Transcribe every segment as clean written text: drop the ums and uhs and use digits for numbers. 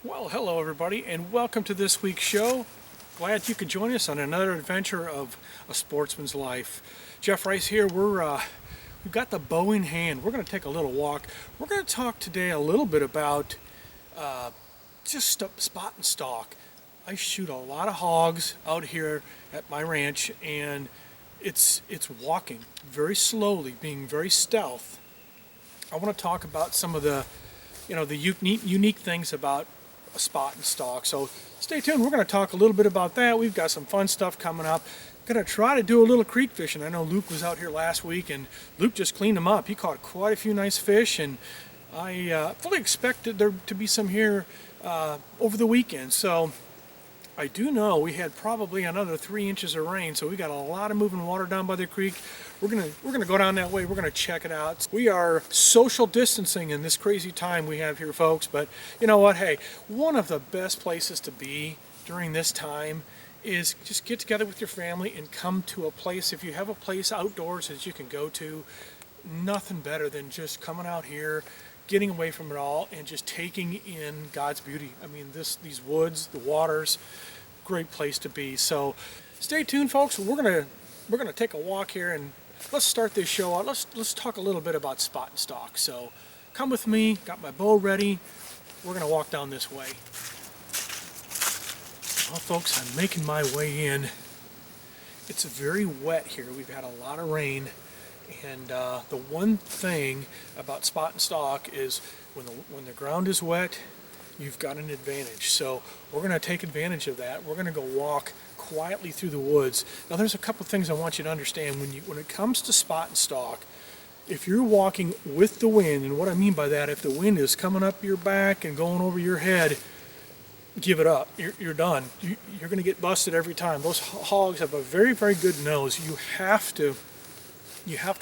Well, hello everybody, and welcome to this week's show. Glad you could join us on another adventure of a sportsman's life. Jeff Rice here. We've got the bow in hand. We're going to take a little walk. We're going to talk today a little bit about just spot and stalk. I shoot a lot of hogs out here at my ranch, and it's walking very slowly, being very stealth. I want to talk about some of the unique things about a spot and stalk. So stay tuned. We're going to talk a little bit about that. We've got some fun stuff coming up. Going to try to do a little creek fishing. I know Luke was out here last week, and Luke just cleaned them up. He caught quite a few nice fish, and I fully expected there to be some here over the weekend. So I do know we had probably another 3 inches of rain, so we got a lot of moving water down by the creek. We're gonna go down that way. We're gonna check it out. We are social distancing in this crazy time we have here, folks. But you know what? Hey, one of the best places to be during this time is just get together with your family and come to a place. If you have a place outdoors that you can go to, nothing better than just coming out here, getting away from it all, and just taking in God's beauty. I mean, these woods, the waters, great place to be. So stay tuned, folks. We're gonna take a walk here, and let's start this show out. Let's talk a little bit about spot and stalk. So come with me. Got my bow ready. We're gonna walk down this way. Well, folks, I'm making my way in. It's very wet here. We've had a lot of rain. And the one thing about spot and stalk is when the ground is wet, you've got an advantage. So we're going to take advantage of that. We're going to go walk quietly through the woods. Now there's a couple things I want you to understand. When it comes to spot and stalk, if you're walking with the wind, and what I mean by that, if the wind is coming up your back and going over your head, give it up. You're done. You're going to get busted every time. Those hogs have a very, very good nose. You have to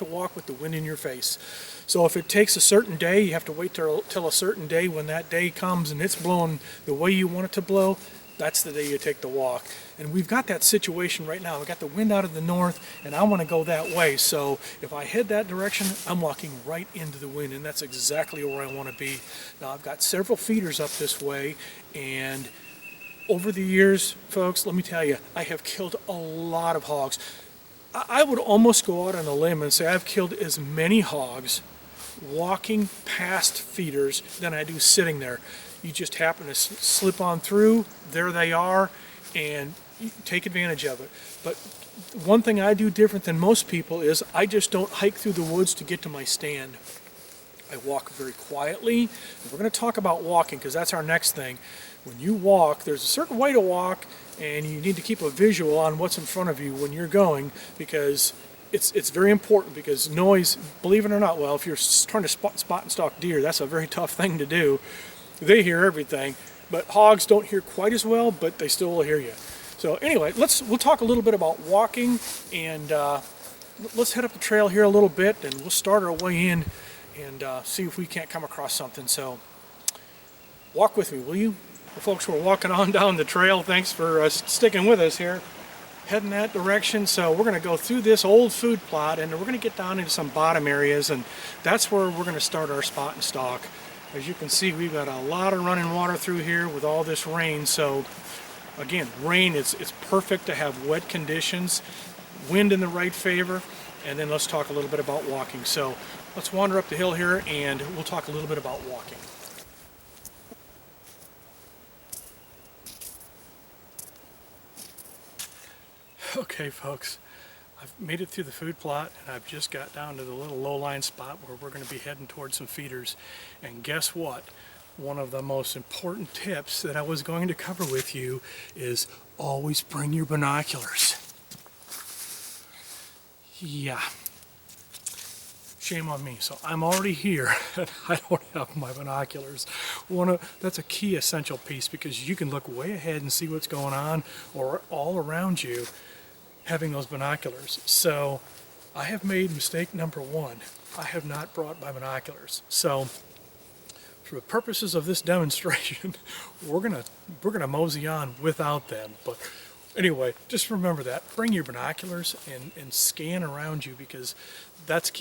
walk with the wind in your face. So if it takes a certain day, you have to wait till a certain day. When that day comes and it's blowing the way you want it to blow, that's the day you take the walk. And we've got that situation right now. We've got the wind out of the north, and I want to go that way. So if I head that direction, I'm walking right into the wind, and that's exactly where I want to be. Now I've got several feeders up this way, and over the years, folks, let me tell you, I have killed a lot of hogs. I would almost go out on a limb and say I've killed as many hogs walking past feeders than I do sitting there. You just happen to slip on through, there they are, and you take advantage of it. But one thing I do different than most people is I just don't hike through the woods to get to my stand. I walk very quietly. We're going to talk about walking because that's our next thing. When you walk, there's a certain way to walk, and you need to keep a visual on what's in front of you when you're going, because it's very important, because noise, believe it or not, well, if you're trying to spot and stalk deer, that's a very tough thing to do. They hear everything, but hogs don't hear quite as well, but they still will hear you. So anyway, we'll talk a little bit about walking, and let's head up the trail here a little bit, and we'll start our way in and see if we can't come across something. So walk with me, will you? Well, folks, we're walking on down the trail. Thanks for sticking with us here. Heading that direction. So we're going to go through this old food plot, and we're going to get down into some bottom areas, and that's where we're going to start our spot and stalk. As you can see, we've got a lot of running water through here with all this rain. So again, rain, it's perfect to have wet conditions, wind in the right favor, and then let's talk a little bit about walking. So let's wander up the hill here, and we'll talk a little bit about walking. Okay, folks, I've made it through the food plot, and I've just got down to the little low-lying spot where we're going to be heading towards some feeders. And guess what? One of the most important tips that I was going to cover with you is always bring your binoculars. Yeah. Shame on me. So I'm already here and I don't have my binoculars. That's a key essential piece, because you can look way ahead and see what's going on or all around you having those binoculars. So I have made mistake number one. I have not brought my binoculars. So for the purposes of this demonstration, we're gonna mosey on without them. But anyway, just remember that. Bring your binoculars and scan around you, because that's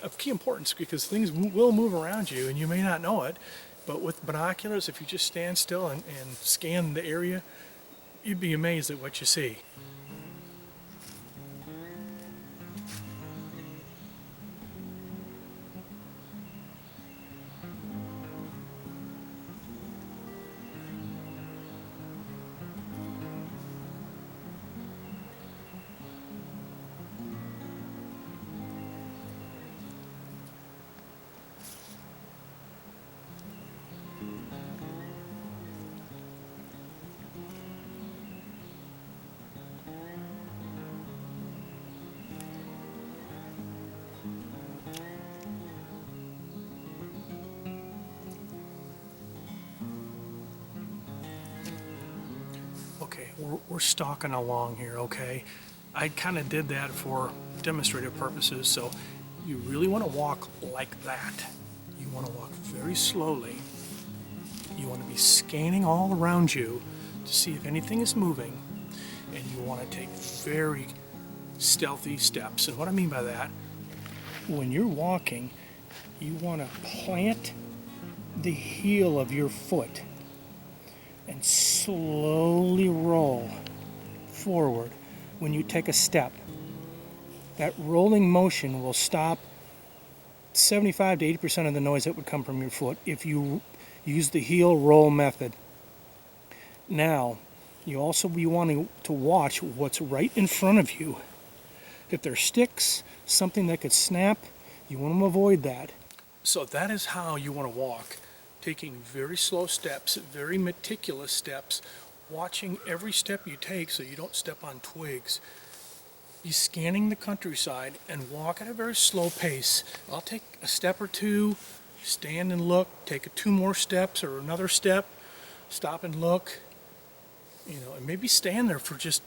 of key importance, because things will move around you and you may not know it. But with binoculars, if you just stand still and scan the area, you'd be amazed at what you see. Okay, we're stalking along here, okay? I kind of did that for demonstrative purposes, so you really want to walk like that. You want to walk very slowly. You want to be scanning all around you to see if anything is moving, and you want to take very stealthy steps. And what I mean by that, when you're walking, you want to plant the heel of your foot and slowly roll forward when you take a step. That rolling motion will stop 75 to 80% of the noise that would come from your foot if you use the heel roll method. Now, you also be wanting to watch what's right in front of you. If there's sticks, something that could snap, you want to avoid that. So that is how you want to walk. Taking very slow steps, very meticulous steps, watching every step you take so you don't step on twigs. Be scanning the countryside and walk at a very slow pace. I'll take a step or two, stand and look, take 2 more steps or another step, stop and look, and maybe stand there for just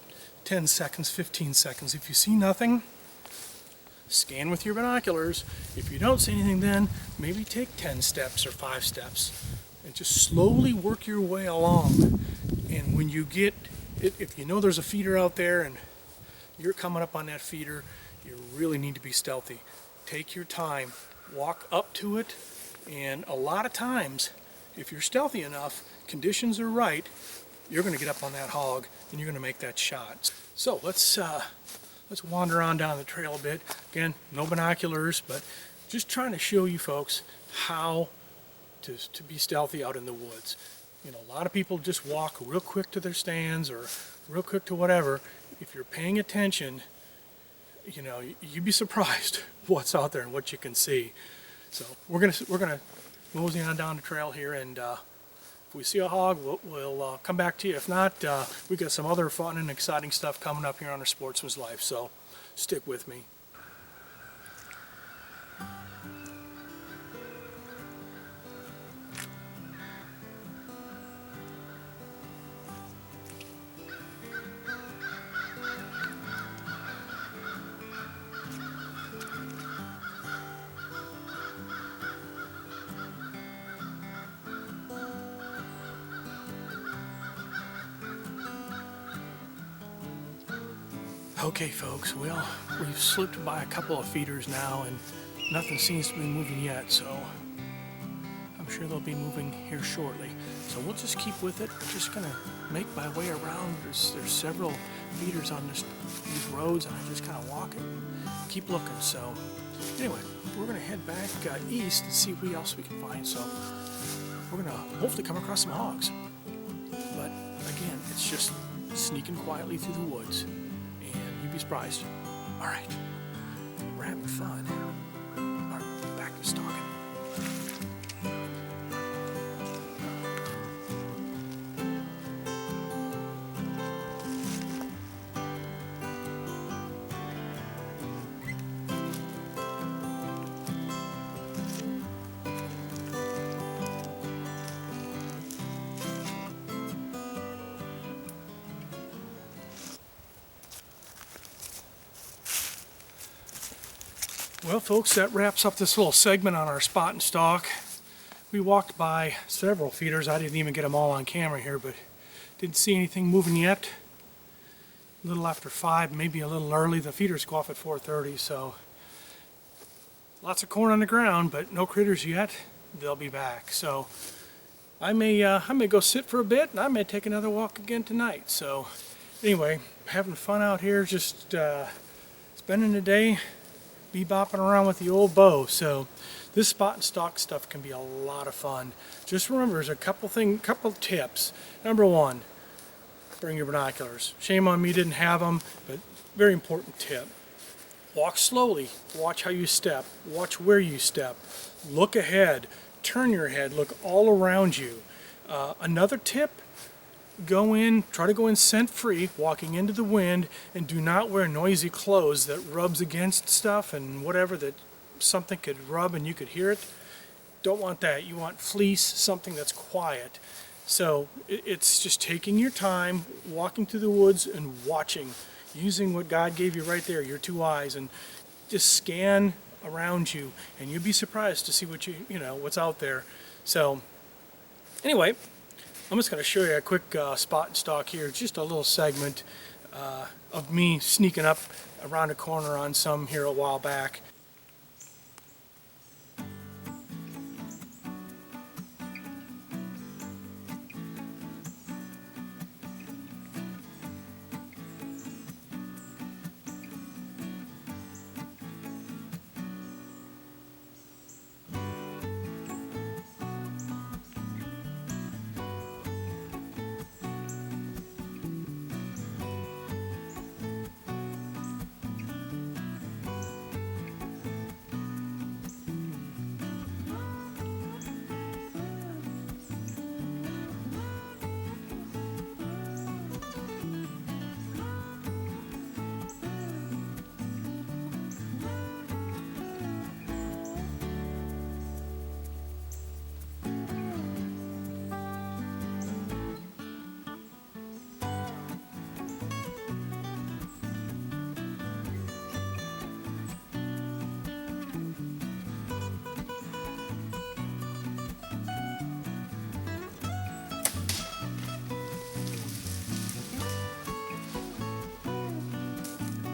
10 seconds, 15 seconds. If you see nothing, scan with your binoculars. If you don't see anything, then maybe take 10 steps or 5 steps and just slowly work your way along. And when you get, if you know there's a feeder out there and you're coming up on that feeder, you really need to be stealthy. Take your time, walk up to it, and a lot of times, if you're stealthy enough, conditions are right, you're going to get up on that hog and you're going to make that shot. So let's wander on down the trail a bit. Again, no binoculars, but just trying to show you folks how to be stealthy out in the woods. A lot of people just walk real quick to their stands or real quick to whatever. If you're paying attention, you'd be surprised what's out there and what you can see. So we're gonna mosey on down the trail here, and if we see a hog, we'll come back to you. If not, we got some other fun and exciting stuff coming up here on our Sportsman's Life, so stick with me. Okay folks, well, we've slipped by a couple of feeders now and nothing seems to be moving yet, so I'm sure they'll be moving here shortly. So we'll just keep with it. We're just gonna make my way around. There's several feeders on these roads, and I just kind of walk and keep looking. So anyway, we're gonna head back east and see what else we can find. So we're gonna hopefully come across some hogs. But again, it's just sneaking quietly through the woods. You'd be surprised. All right, we're having fun. All right, back to stalking. Well, folks, that wraps up this little segment on our spot and stalk. We walked by several feeders. I didn't even get them all on camera here, but didn't see anything moving yet. A little after 5, maybe a little early. The feeders go off at 4:30, so lots of corn on the ground, but no critters yet. They'll be back. So I may go sit for a bit, and I may take another walk again tonight. So anyway, having fun out here, just spending the day bebopping around with the old bow. So this spot and stalk stuff can be a lot of fun. Just remember, there's a couple tips. Number one, bring your binoculars. Shame on me, didn't have them, but very important tip. Walk slowly. Watch how you step. Watch where you step. Look ahead. Turn your head. Look all around you. Another tip, try to go in scent free, walking into the wind, and do not wear noisy clothes that rubs against stuff and whatever that something could rub and you could hear it. Don't want that. You want fleece, something that's quiet. So it's just taking your time, walking through the woods and watching, using what God gave you right there, your 2 eyes, and just scan around you, and you'll be surprised to see what's out there. So anyway, I'm just going to show you a quick spot and stalk here, just a little segment of me sneaking up around a corner on some here a while back.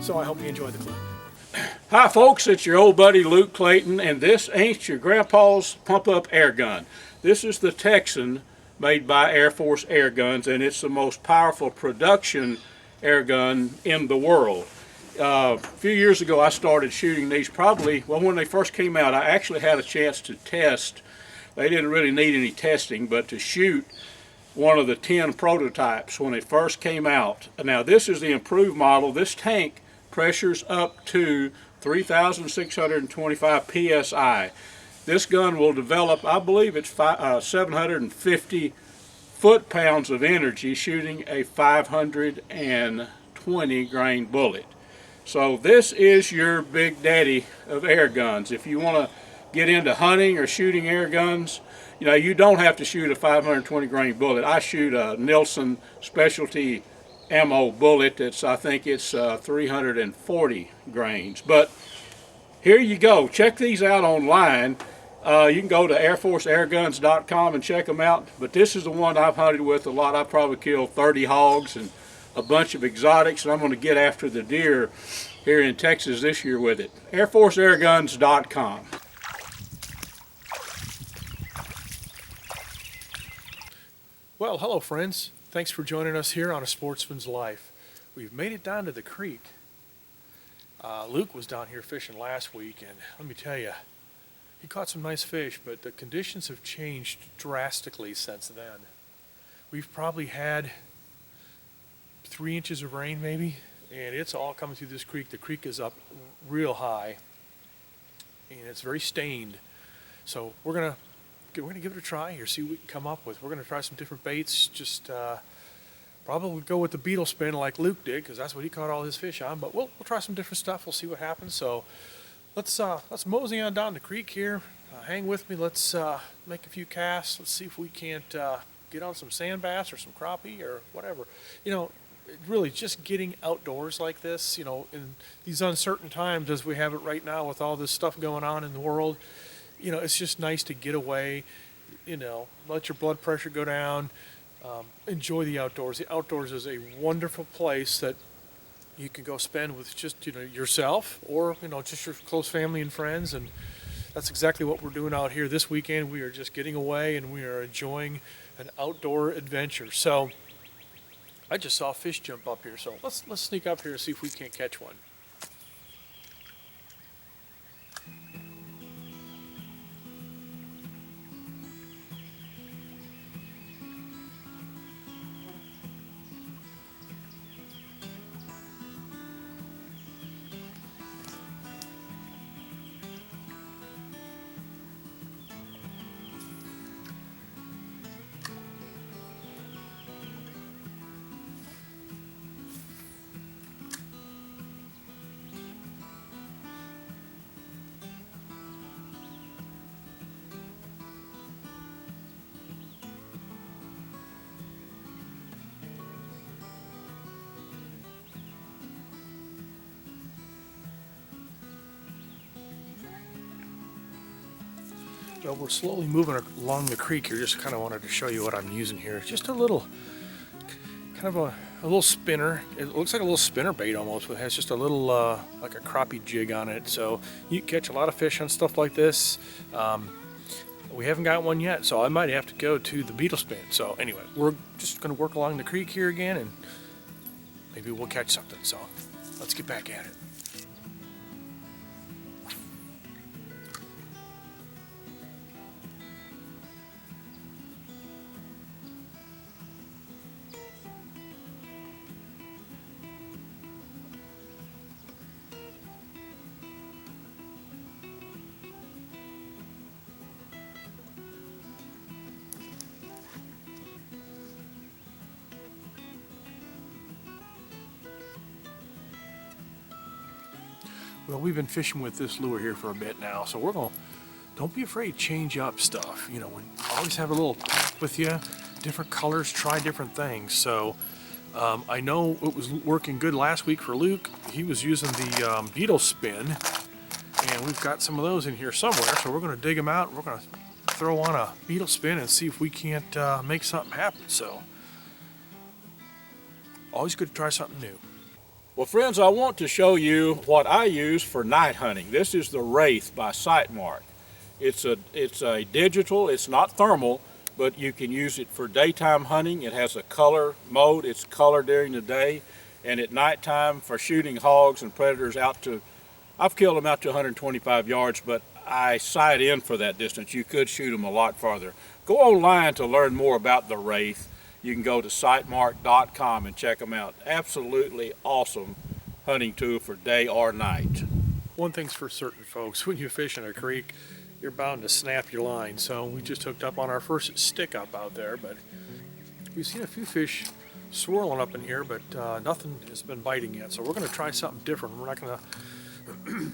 So I hope you enjoy the clip. Hi folks, it's your old buddy Luke Clayton, and this ain't your grandpa's pump-up air gun. This is the Texan made by Air Force Air Guns, and it's the most powerful production air gun in the world. A few years ago I started shooting these when they first came out. I actually had a chance to test. They didn't really need any testing, but to shoot one of the 10 prototypes when it first came out. Now this is the improved model. This tank pressures up to 3,625 psi. This gun will develop, I believe it's 750 foot-pounds of energy shooting a 520 grain bullet. So this is your big daddy of air guns. If you want to get into hunting or shooting air guns, you don't have to shoot a 520 grain bullet. I shoot a Nielsen specialty ammo bullet I think it's 340 grains. But here you go. Check these out online. You can go to airforceairguns.com and check them out. But this is the one I've hunted with a lot. I've probably killed 30 hogs and a bunch of exotics, and I'm going to get after the deer here in Texas this year with it. airforceairguns.com. Well, hello friends. Thanks for joining us here on A Sportsman's Life. We've made it down to the creek. Luke was down here fishing last week, and let me tell you, he caught some nice fish, but the conditions have changed drastically since then. We've probably had 3 inches of rain maybe and it's all coming through this creek. The creek is up real high, and it's very stained. So we're gonna give it a try here, see what we can come up with. We're gonna try some different baits. Just probably go with the beetle spin like Luke did, because that's what he caught all his fish on. But we'll try some different stuff. We'll see what happens. So let's mosey on down the creek here. Hang with me. Let's make a few casts. Let's see if we can't get on some sand bass or some crappie or whatever. You know, really just getting outdoors like this, you know, in these uncertain times as we have it right now with all this stuff going on in the world, you know, it's just nice to get away, you know, let your blood pressure go down, enjoy the outdoors. The outdoors is a wonderful place that you can go spend with just, you know, yourself or, you know, just your close family and friends. And that's exactly what we're doing out here this weekend. We are just getting away and we are enjoying an outdoor adventure. So I just saw a fish jump up here, so let's sneak up here and see if we can't catch one. Well, we're slowly moving along the creek here. Just kind of wanted to show you what I'm using here. Just a little, kind of a little spinner. It looks like a little spinner bait almost, but it has just a little, like a crappie jig on it. So you catch a lot of fish on stuff like this. We haven't got one yet, so I might have to go to the beetle spin. So anyway, we're just going to work along the creek here again, and maybe we'll catch something. So let's get back at it. Well, we've been fishing with this lure here for a bit now, so don't be afraid to change up stuff. You know, always have a little pack with you, different colors, try different things. So I know it was working good last week for Luke. He was using the beetle spin, and we've got some of those in here somewhere, so we're going to dig them out. We're going to throw on a beetle spin and see if we can't make something happen. So always good to try something new. Well, friends, I want to show you what I use for night hunting. This is the Wraith by Sightmark. It's a digital, it's not thermal, but you can use it for daytime hunting. It has a color mode, it's color during the day, and at nighttime for shooting hogs and predators out to, I've killed them out to 125 yards, but I sight in for that distance. You could shoot them a lot farther. Go online to learn more about the Wraith. You can go to sightmark.com and check them out. Absolutely awesome hunting tool for day or night. One thing's for certain, folks, when you fish in a creek, you're bound to snap your line. So we just hooked up on our first stick up out there, but we've seen a few fish swirling up in here, but nothing has been biting yet. So we're going to try something different. We're not going to,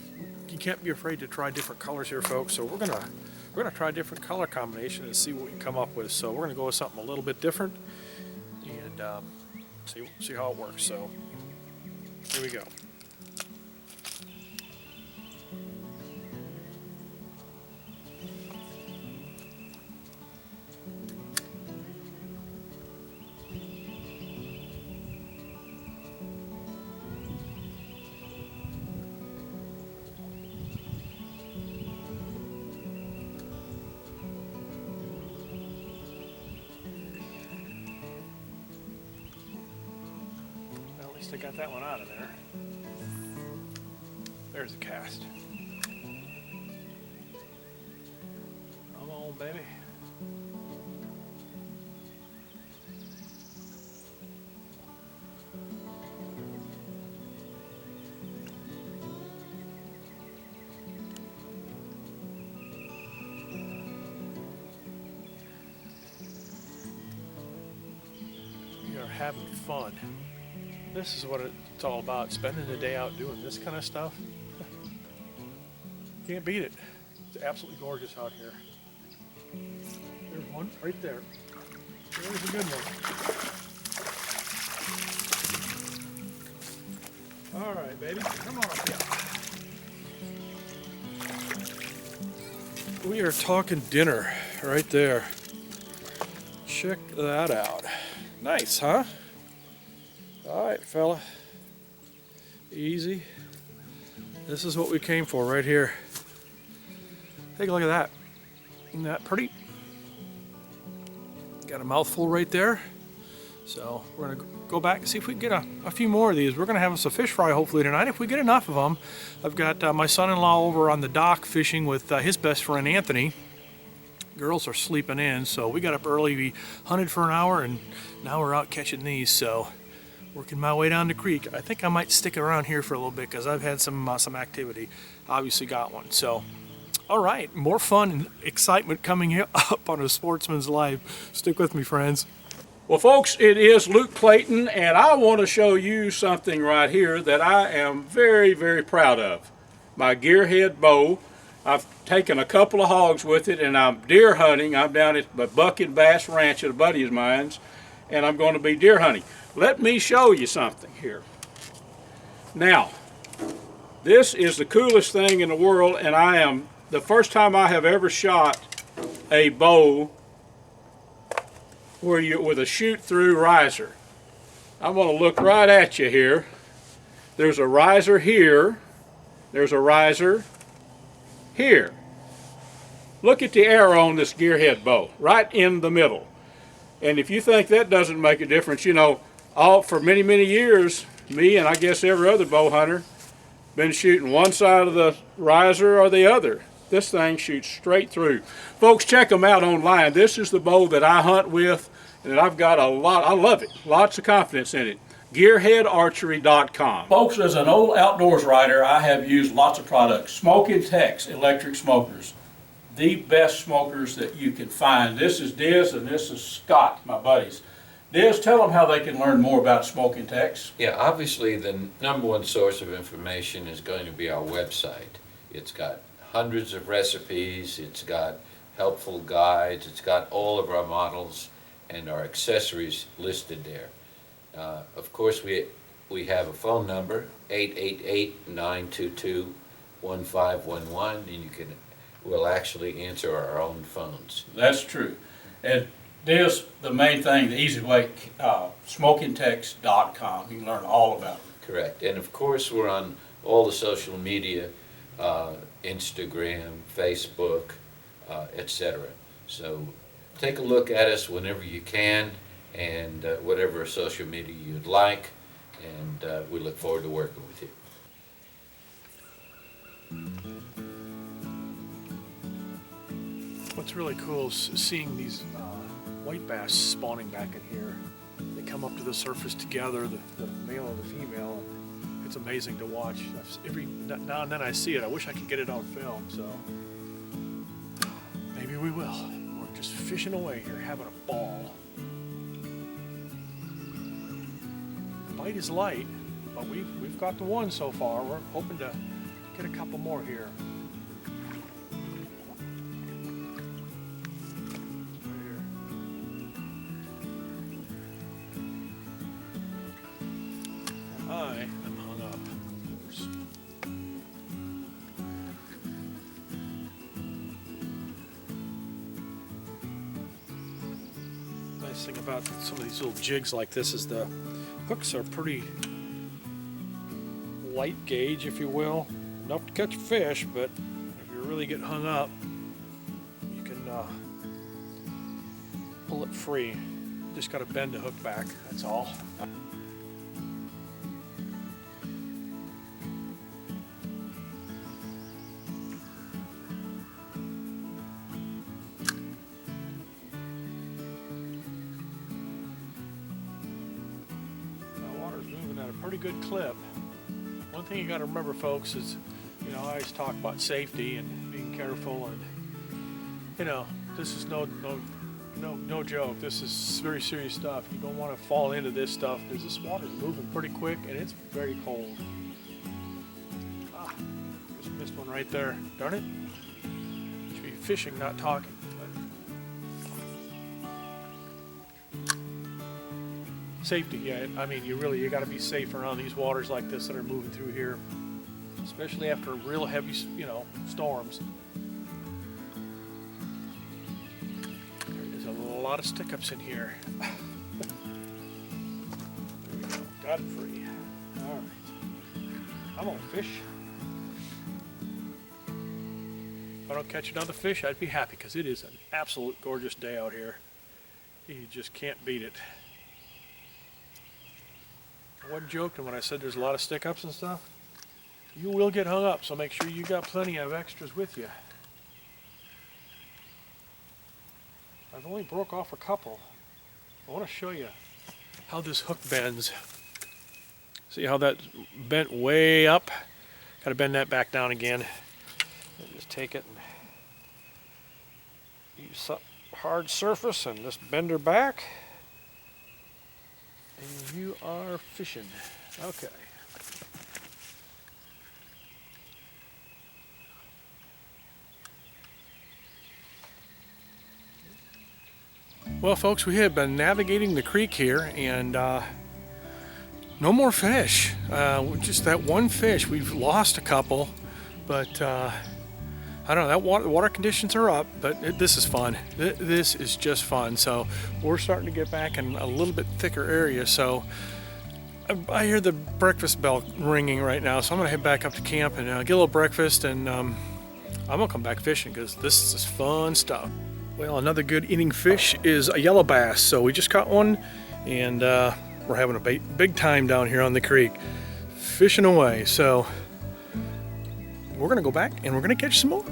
you can't be afraid to try different colors here, folks. So we're going to try different color combinations and see what we can come up with. So we're going to go with something a little bit different and see how it works. So here we go. I got that one out of there. There's the cast. Come on, baby. having fun. This is what it's all about, spending the day out doing this kind of stuff. Can't beat it. It's absolutely gorgeous out here. There's one right there. There's a good one. All right, baby, come on up here. We are talking dinner right there. Check that out. Nice, huh? All right, fella. Easy. This is what we came for right here. Take a look at that. Isn't that pretty? Got a mouthful right there. So we're gonna go back and see if we can get a few more of these. We're gonna have us a fish fry hopefully tonight if we get enough of them. I've got my son-in-law over on the dock fishing with his best friend Anthony. Girls are sleeping in, so we got up early. We hunted for an hour and now we're out catching these. So working my way down the creek. I think I might stick around here for a little bit because I've had some activity. Obviously got one. So all right, more fun and excitement coming up on a Sportsman's Life. Stick with me, friends. Well, folks, it is Luke Clayton, and I want to show you something right here that I am very, very proud of. My gearhead bow. I've taken a couple of hogs with it, and I'm deer hunting. I'm down at the Bucket Bass Ranch at a buddy of mine's, and I'm going to be deer hunting. Let me show you something here. Now, this is the coolest thing in the world, and I am the first time I have ever shot a bow with a shoot-through riser. I'm going to look right at you here. There's a riser here. There's a riser here. Look at the arrow on this gearhead bow, right in the middle. And if you think that doesn't make a difference, you know, for many, many years, me and I guess every other bow hunter been shooting one side of the riser or the other. This thing shoots straight through. Folks, check them out online. This is the bow that I hunt with, and I've got a lot. I love it. Lots of confidence in it. GearheadArchery.com. Folks, as an old outdoors writer, I have used lots of products. Smoking Tex electric smokers. The best smokers that you can find. This is Diz and this is Scott, my buddies. Diz, tell them how they can learn more about Smoking Tex. Yeah, obviously the number one source of information is going to be our website. It's got hundreds of recipes, it's got helpful guides, it's got all of our models and our accessories listed there. Of course, we have a phone number, 888-922-1511, and we'll actually answer our own phones. That's true. And Diz, the main thing, the easy way, smokingtex.com. You can learn all about it. Correct. And of course, we're on all the social media, Instagram, Facebook, etc. So take a look at us whenever you can, and whatever social media you'd like, and we look forward to working with you. What's really cool is seeing these white bass spawning back in here. They come up to the surface together, the male and the female. It's amazing to watch. Every now and then I see it. I wish I could get it on film, so maybe we will. We're just fishing away here, having a ball. The bite is light, but we've got the one so far. We're hoping to get a couple more here. I am hung up, of course. Nice thing about some of these little jigs like this is the hooks are pretty light gauge, if you will. Enough to catch fish, but if you really get hung up, you can pull it free. Just got to bend the hook back, that's all. Pretty good clip. One thing you got to remember, folks, is, you know, I always talk about safety and being careful, and, you know, this is no No joke. This is very serious stuff. You don't want to fall into this stuff because this water's moving pretty quick and it's very cold. Ah, just missed one right there. Darn it. Should be fishing, not talking. But safety, yeah. I mean, you got to be safe around these waters like this that are moving through here, especially after real heavy, storms. There's a lot of stick-ups in here. There we go. Got it free. All right. I'm gonna fish. If I don't catch another fish, I'd be happy because it is an absolute gorgeous day out here. You just can't beat it. I wasn't joking when I said there's a lot of stick-ups and stuff. You will get hung up, so make sure you got plenty of extras with you. I've only broke off a couple. I want to show you how this hook bends. See how that bent way up? Got to bend that back down again. And just take it and use some hard surface and just bend her back. And you are fishing. Okay. Well, folks, we have been navigating the creek here, and no more fish. Just that one fish. We've lost a couple, but I don't know. The water conditions are up, but this is fun. This is just fun. So we're starting to get back in a little bit thicker area. So I hear the breakfast bell ringing right now, so I'm gonna head back up to camp and get a little breakfast, and I'm gonna come back fishing because this is fun stuff. Well, another good eating fish is a yellow bass. So we just caught one, and we're having a big time down here on the creek, fishing away. So we're gonna go back and we're gonna catch some more.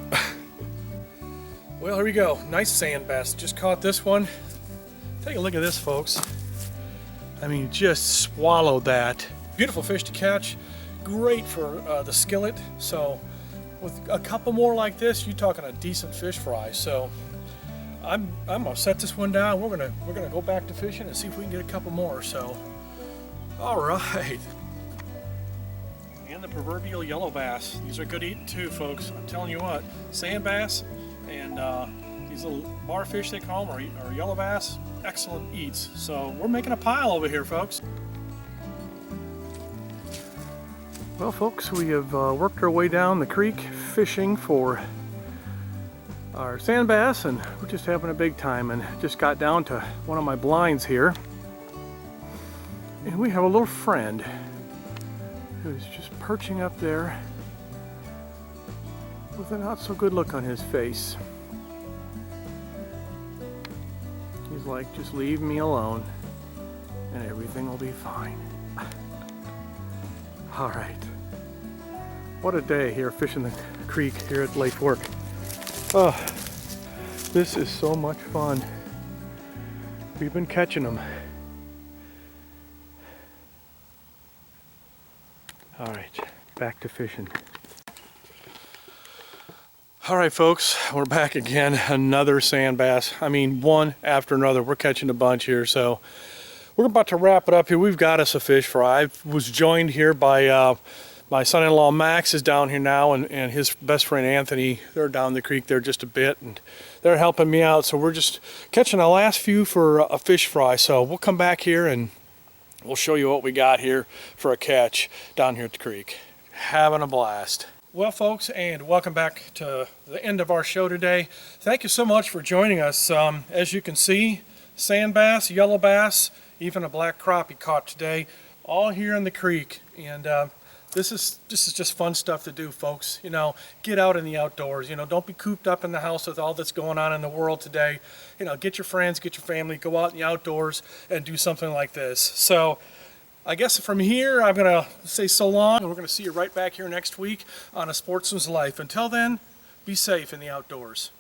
Well, here we go. Nice sand bass. Just caught this one. Take a look at this, folks. I mean, just swallowed that. Beautiful fish to catch. Great for the skillet. So with a couple more like this, you're talking a decent fish fry. So I'm gonna set this one down. We're gonna go back to fishing and see if we can get a couple more. So, all right. And the proverbial yellow bass. These are good eating too, folks. I'm telling you what, sand bass and these little barfish they call them, or yellow bass, excellent eats. So we're making a pile over here, folks. Well, folks, we have worked our way down the creek fishing for our sand bass, and we're just having a big time, and just got down to one of my blinds here, and we have a little friend who's just perching up there with a not so good look on his face. He's like, just leave me alone and everything will be fine. All right, what a day here fishing the creek here at Lake Fork. Oh, this is so much fun. We've been catching them. All right, back to fishing. All right, folks, we're back again. Another sand bass. I mean, one after another. We're catching a bunch here, so we're about to wrap it up here. We've got us a fish fry. I was joined here by my son-in-law Max is down here now, and his best friend Anthony. They're down the creek there just a bit, and they're helping me out. So we're just catching the last few for a fish fry. So we'll come back here and we'll show you what we got here for a catch down here at the creek. Having a blast. Well, folks, and welcome back to the end of our show today. Thank you so much for joining us. As you can see, sand bass, yellow bass, even a black crappie caught today, all here in the creek. And this is just fun stuff to do, folks. You know, get out in the outdoors. You know, don't be cooped up in the house with all that's going on in the world today. You know, get your friends, get your family, go out in the outdoors and do something like this. So I guess from here, I'm going to say so long, and we're going to see you right back here next week on A Sportsman's Life. Until then, be safe in the outdoors.